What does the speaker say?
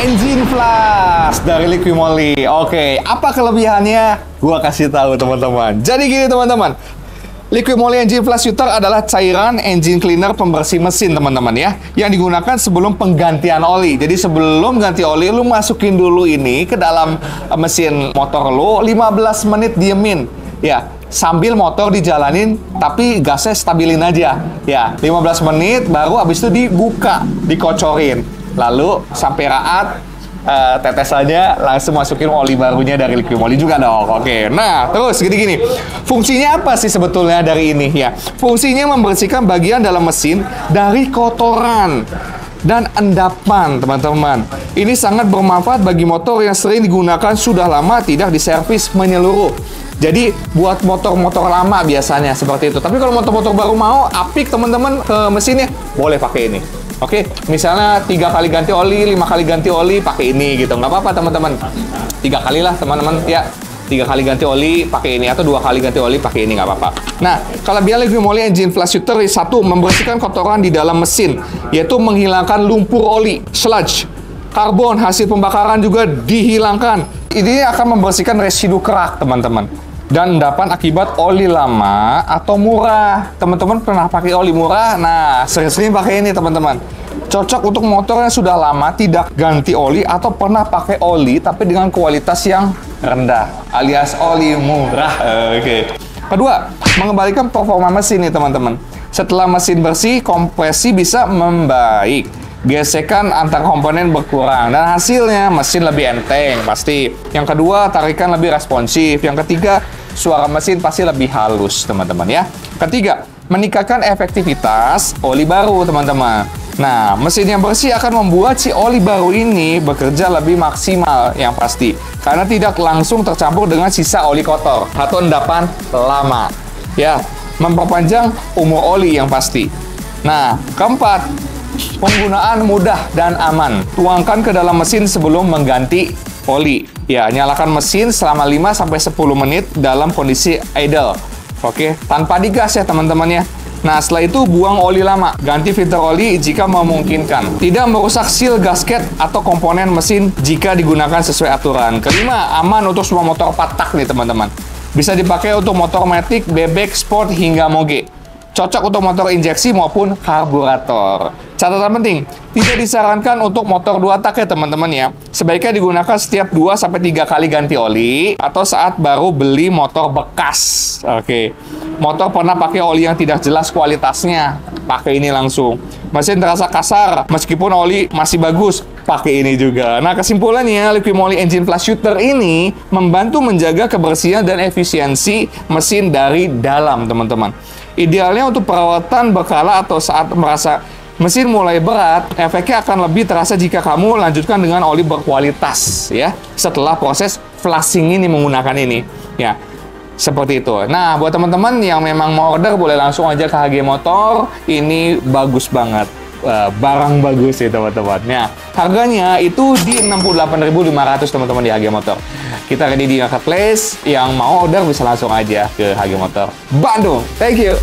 Engine Plus dari Liqui Moly. Oke, apa kelebihannya? Gua kasih tahu teman-teman. Jadi gini teman-teman, Liqui Moly Engine Plus Shooter adalah cairan engine cleaner pembersih mesin teman-teman ya, yang digunakan sebelum penggantian oli. Jadi sebelum ganti oli, lu masukin dulu ini ke dalam mesin motor lu, 15 menit diemin ya, sambil motor dijalanin tapi gasnya stabilin aja ya. 15 menit baru abis itu dibuka, dikocorin, lalu sampai raat tetesannya langsung masukin oli barunya dari Liqui Moly juga dong. Oke, nah terus gini-gini, fungsinya apa sih sebetulnya dari ini ya? Fungsinya membersihkan bagian dalam mesin dari kotoran dan endapan teman-teman. Ini sangat bermanfaat bagi motor yang sering digunakan sudah lama tidak diservis menyeluruh. Jadi buat motor-motor lama biasanya seperti itu. Tapi kalau motor-motor baru mau apik teman-teman ke mesinnya, boleh pakai ini. Oke, misalnya 3 kali ganti oli, 5 kali ganti oli, pakai ini gitu. Nggak apa-apa teman-teman. 3 kali lah teman-teman ya. 3 kali ganti oli, pakai ini. Atau 2 kali ganti oli, pakai ini, nggak apa-apa. Nah, kelebihan Liqui Moly Engine Plus Shooter, 1, membersihkan kotoran di dalam mesin, yaitu menghilangkan lumpur oli, sludge, karbon, hasil pembakaran juga dihilangkan. Ini akan membersihkan residu kerak teman-teman. Dan endapan akibat oli lama atau murah. Teman-teman pernah pakai oli murah? Nah, sering-sering pakai ini teman-teman. Cocok untuk motor yang sudah lama tidak ganti oli atau pernah pakai oli tapi dengan kualitas yang rendah, alias oli murah. Oke. Kedua, mengembalikan performa mesin nih teman-teman. Setelah mesin bersih, kompresi bisa membaik. Gesekan antar komponen berkurang dan hasilnya mesin lebih enteng pasti. Yang kedua, tarikan lebih responsif. Yang ketiga, suara mesin pasti lebih halus teman-teman ya. Ketiga, meningkatkan efektivitas oli baru teman-teman. Nah, mesin yang bersih akan membuat si oli baru ini bekerja lebih maksimal yang pasti, karena tidak langsung tercampur dengan sisa oli kotor atau endapan lama ya. Memperpanjang umur oli yang pasti. Nah, keempat, penggunaan mudah dan aman. Tuangkan ke dalam mesin sebelum mengganti oli. Ya, nyalakan mesin selama 5-10 menit dalam kondisi idle. Oke, tanpa digas ya teman-teman ya. Nah, setelah itu buang oli lama. Ganti filter oli jika memungkinkan. Tidak merusak seal gasket atau komponen mesin jika digunakan sesuai aturan. Kelima, aman untuk semua motor 4 tak nih teman-teman. Bisa dipakai untuk motor matic, bebek, sport, hingga moge. Cocok untuk motor injeksi maupun karburator. Catatan penting, tidak disarankan untuk motor 2 tak ya teman-teman ya. Sebaiknya digunakan setiap 2-3 kali ganti oli atau saat baru beli motor bekas. Oke. Motor pernah pakai oli yang tidak jelas kualitasnya, pakai ini langsung. Mesin terasa kasar, meskipun oli masih bagus, pakai ini juga. Nah, kesimpulannya, Liqui Moly Engine Plus Shooter ini membantu menjaga kebersihan dan efisiensi mesin dari dalam teman-teman. Idealnya untuk perawatan berkala atau saat merasa mesin mulai berat, efeknya akan lebih terasa jika kamu lanjutkan dengan oli berkualitas ya, setelah proses flushing ini menggunakan ini ya, seperti itu. Nah, buat teman-teman yang memang mau order, boleh langsung aja ke HG Motor. Ini bagus banget, barang bagus ya teman-teman. Nah, harganya itu di 68.500 teman-teman di HG Motor. Kita ready di marketplace, yang mau order bisa langsung aja ke HG Motor Bandung. Thank you.